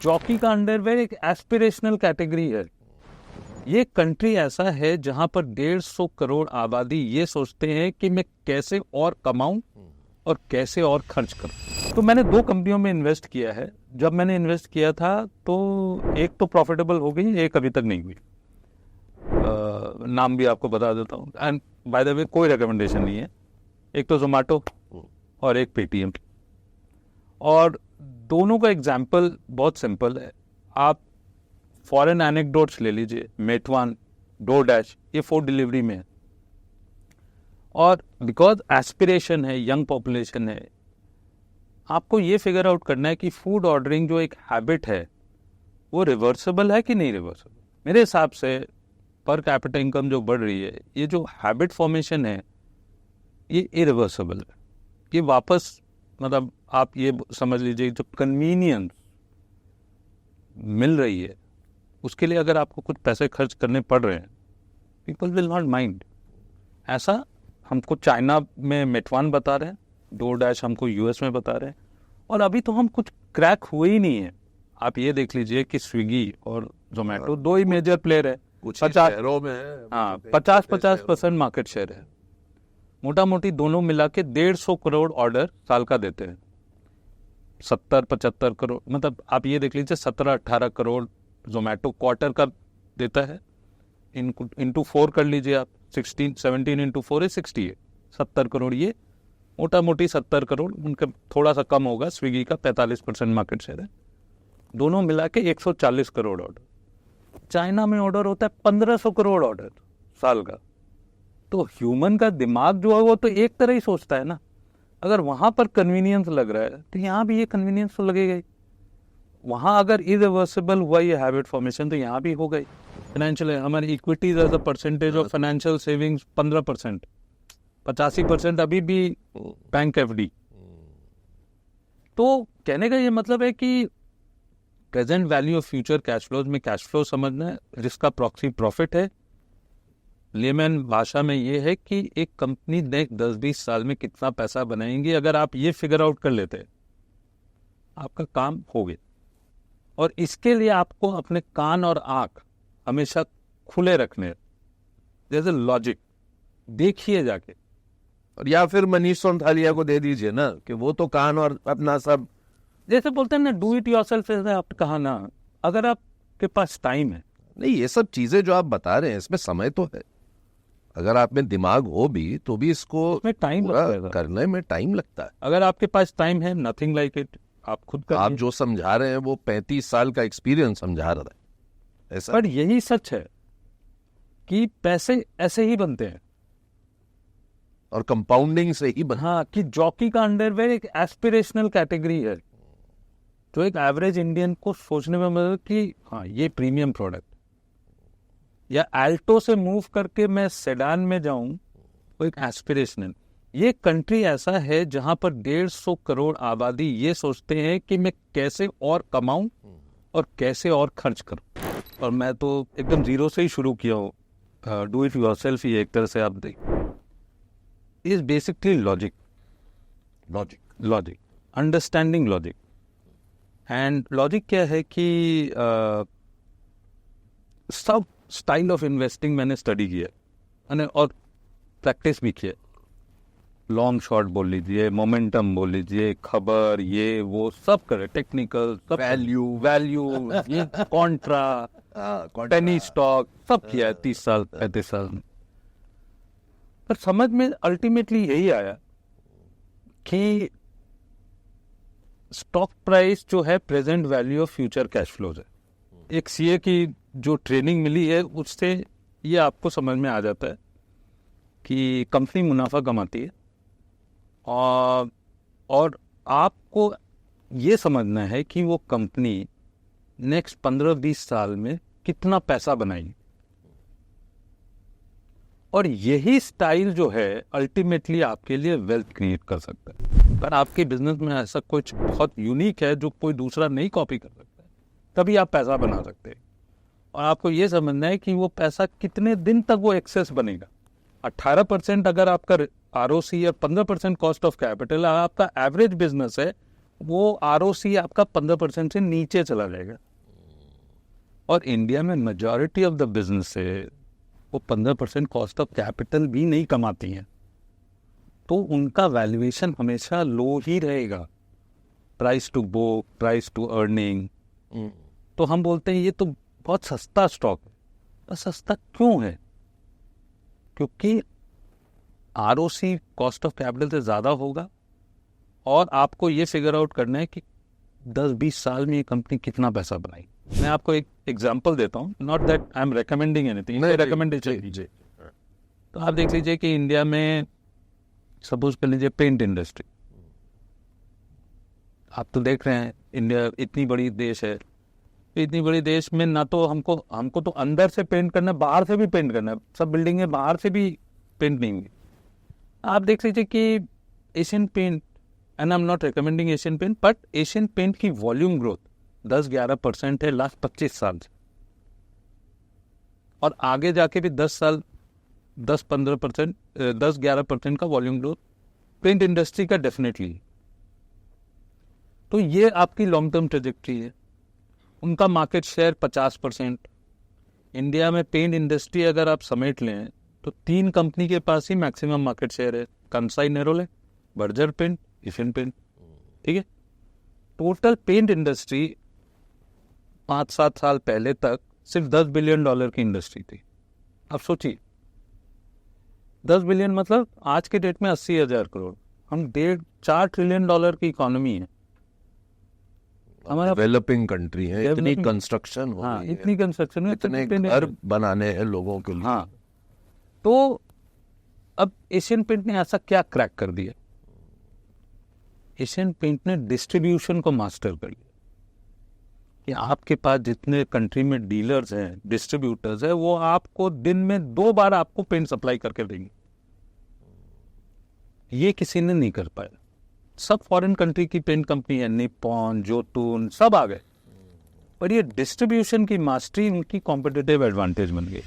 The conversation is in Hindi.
जॉकी का अंडरवेयर एक एस्पिरेशनल कैटेगरी है। ये कंट्री ऐसा है जहां पर 150 करोड़ आबादी ये सोचते हैं कि मैं कैसे और कमाऊं और कैसे और खर्च करूं। तो मैंने 2 कंपनियों में इन्वेस्ट किया है। जब मैंने इन्वेस्ट किया था तो एक तो प्रॉफिटेबल हो गई, एक अभी तक नहीं हुई। नाम भी आपको बता देता हूँ, एंड बाय द वे कोई रिकमेंडेशन नहीं है। एक तो जोमेटो और एक पेटीएम, और दोनों का एग्जाम्पल बहुत सिंपल है। आप फॉरेन एनेक्डोट्स ले लीजिए, मेटवान, डोरडैश, ये फूड डिलीवरी में है। और बिकॉज एस्पिरेशन है, यंग पॉपुलेशन है, आपको ये फिगर आउट करना है कि फूड ऑर्डरिंग जो एक हैबिट है वो रिवर्सिबल है कि नहीं रिवर्सिबल। मेरे हिसाब से पर कैपिटा इनकम जो बढ़ रही है, ये जो हैबिट फॉर्मेशन है ये इरिवर्सिबल है। ये वापस, मतलब आप ये समझ लीजिए, जो कन्वीनियंस मिल रही है उसके लिए अगर आपको कुछ पैसे खर्च करने पड़ रहे हैं, पीपल विल नॉट माइंड। ऐसा हमको चाइना में मेटवान बता रहे हैं, डोरडैश हमको यूएस में बता रहे हैं, और अभी तो हम कुछ क्रैक हुए ही नहीं है। आप ये देख लीजिए कि स्विगी और जोमेटो 2 ही मेजर प्लेयर है, कुछ शहरों में है। हाँ, 50% मार्केट शेयर है। मोटा मोटी दोनों मिला के 150 करोड़ ऑर्डर साल का देते हैं। 70-75 करोड़, मतलब आप ये देख लीजिए 17-18 करोड़ जोमेटो क्वार्टर का देता है। इंटू 4 कर लीजिए आप, 17 इंटू 4 है 60 है, 70 करोड़। ये मोटा मोटी 70 करोड़, उनका थोड़ा सा कम होगा, स्विगी का 45% मार्केट शेयर है। दोनों मिला के 140 करोड़ ऑर्डर। चाइना में ऑर्डर होता है 1500 करोड़ ऑर्डर साल का। तो ह्यूमन का दिमाग जो है वो तो एक तरह ही सोचता है ना। अगर वहां पर कन्वीनियंस लग रहा है तो यहाँ भी ये कन्वीनियंस तो लगेगा ही। वहां अगर इरिवर्सिबल हुआ ये हैबिट फॉर्मेशन तो यहाँ भी हो गई। फाइनेंशियल, हमारी equities as a percentage of financial savings 15%, 85% अभी भी बैंक एफडी। तो कहने का ये मतलब है कि present value of future cash flows में कैश फ्लो समझना है, जिसका प्रॉक्सी प्रॉफिट है। लेमैन भाषा में ये है कि एक कंपनी नेक्स्ट 10-20 साल में कितना पैसा बनाएंगी। अगर आप ये फिगर आउट कर लेते आपका काम हो गया। और इसके लिए आपको अपने कान और आंख हमेशा खुले रखने, जैसे लॉजिक देखिए जाके। और या फिर मनीष सोनथालिया को दे दीजिए ना, कि वो तो कान और अपना सब, जैसे बोलते हैं ना, डू इट योरसेल्फ, आप कहा ना। अगर आपके पास टाइम है, नहीं, ये सब चीजें जो आप बता रहे हैं इसमें समय तो है। अगर आप में दिमाग हो भी तो भी इसको टाइम करने में टाइम लगता है। अगर आपके पास टाइम है, नथिंग लाइक इट, आप खुद कर। आप जो समझा रहे हैं वो 35 साल का एक्सपीरियंस समझा रहा है ऐसा। पर यही सच है कि पैसे ऐसे ही बनते हैं और कंपाउंडिंग से ही हाँ, कि जॉकी का अंडरवेयर एक एस्पिरेशनल कैटेगरी है, जो एक एवरेज इंडियन को सोचने में मदद कि हाँ ये प्रीमियम प्रोडक्ट, या एल्टो से मूव करके मैं सेडान में जाऊं, वो एक एस्पिरेशनल। ये कंट्री ऐसा है जहां पर 150 करोड़ आबादी ये सोचते हैं कि मैं कैसे और कमाऊं और कैसे और खर्च करूं। और मैं तो एकदम जीरो से ही शुरू किया हूं। डू इट योरसेल्फ ही एक तरह से आप देखिए, is basically logic, understanding logic. And logic क्या है कि सब स्टाइल ऑफ इन्वेस्टिंग मैंने स्टडी किया और प्रैक्टिस भी किया। लॉन्ग शॉर्ट बोल लीजिए, मोमेंटम बोल लीजिए, खबर, ये वो सब करे, टेक्निकल, सब वैल्यू ये कॉन्ट्रा, पेनी स्टॉक, सब किया है 30 साल 35 साल में। पर समझ में अल्टीमेटली यही आया कि स्टॉक प्राइस जो है present value of future cash flows है। एक सीए की जो ट्रेनिंग मिली है उससे ये आपको समझ में आ जाता है कि कंपनी मुनाफा कमाती है, और आपको ये समझना है कि वो कंपनी नेक्स्ट 15-20 साल में कितना पैसा बनाएगी। और यही स्टाइल जो है अल्टीमेटली आपके लिए वेल्थ क्रिएट कर सकता है। पर आपके बिजनेस में ऐसा कुछ बहुत यूनिक है जो कोई दूसरा नहीं कॉपी कर सकता है, तभी आप पैसा बना सकते हैं। और आपको ये समझना है कि वो पैसा कितने दिन तक वो एक्सेस बनेगा। 18% अगर आपका आरओसी या 15% कॉस्ट ऑफ कैपिटल आपका एवरेज बिजनेस है, वो आरओसी आपका 15% से नीचे चला जाएगा। और इंडिया में मेजॉरिटी ऑफ द बिजनेस है वो 15% कॉस्ट ऑफ कैपिटल भी नहीं कमाती हैं, तो उनका वैल्यूएशन हमेशा लो ही रहेगा, price to book, price to earning. तो हम बोलते हैं ये तो बहुत सस्ता स्टॉक है। तो सस्ता क्यों है? क्योंकि आरओसी कॉस्ट ऑफ कैपिटल से ज़्यादा होगा और आपको ये फिगर आउट करना है कि 10-20 साल में ये कंपनी कितना पैसा बनाई। मैं आपको एक एग्जांपल देता हूँ, not that I am recommending anything, recommendation. तो आप देख लीजिए कि इंडिया में सपोज कर लीजिए पेंट इंडस्ट्री, आप तो देख रहे हैं इंडिया इतनी बड़ी देश है, इतनी बड़ी देश में ना तो हमको तो अंदर से पेंट करना है, बाहर से भी पेंट करना है, सब बिल्डिंगें बाहर से भी पेंट नहीं हुई। आप देख लीजिए कि Asian paint, and I am not recommending Asian paint, but Asian paint की वॉल्यूम ग्रोथ 10-11% है लास्ट 25 साल से, और आगे जाके भी 10-15%, 10-11% का वॉल्यूम ग्रोथ पेंट इंडस्ट्री का डेफिनेटली। तो ये आपकी लॉन्ग टर्म ट्रेजेक्ट्री है। उनका मार्केट शेयर 50%। इंडिया में पेंट इंडस्ट्री अगर आप समेट लें तो 3 कंपनी के पास ही मैक्सिमम मार्केट शेयर है, Kansai Nerolac, Berger paint, Asian paint. ठीक है, टोटल पेंट इंडस्ट्री 5-7 साल पहले तक सिर्फ $10 बिलियन की इंडस्ट्री थी। अब सोचिए 10 बिलियन मतलब आज के डेट में 80,000 करोड़। हम 4 ट्रिलियन डॉलर की इकोनॉमी है हमारा, डेवलपिंग कंट्री है, इतनी कंस्ट्रक्शन हो रही है, इतनी कंस्ट्रक्शन है, इतने घर बनाने हैं लोगों के लिए। हाँ, तो अब एशियन पेंट ने ऐसा क्या क्रैक कर दिया? एशियन पेंट ने डिस्ट्रीब्यूशन को मास्टर कर लिया कि आपके पास जितने कंट्री में डीलर्स हैं, डिस्ट्रीब्यूटर्स हैं, वो आपको दिन में 2 बार आपको पेंट सप्लाई करके देंगे। ये किसी ने नहीं कर पाया। सब फॉरेन कंट्री की पेंट कंपनी है, निप्पॉन, जोतून, सब आ गए, पर ये डिस्ट्रीब्यूशन की मास्टरी उनकी कॉम्पिटिटिव एडवांटेज बन गई।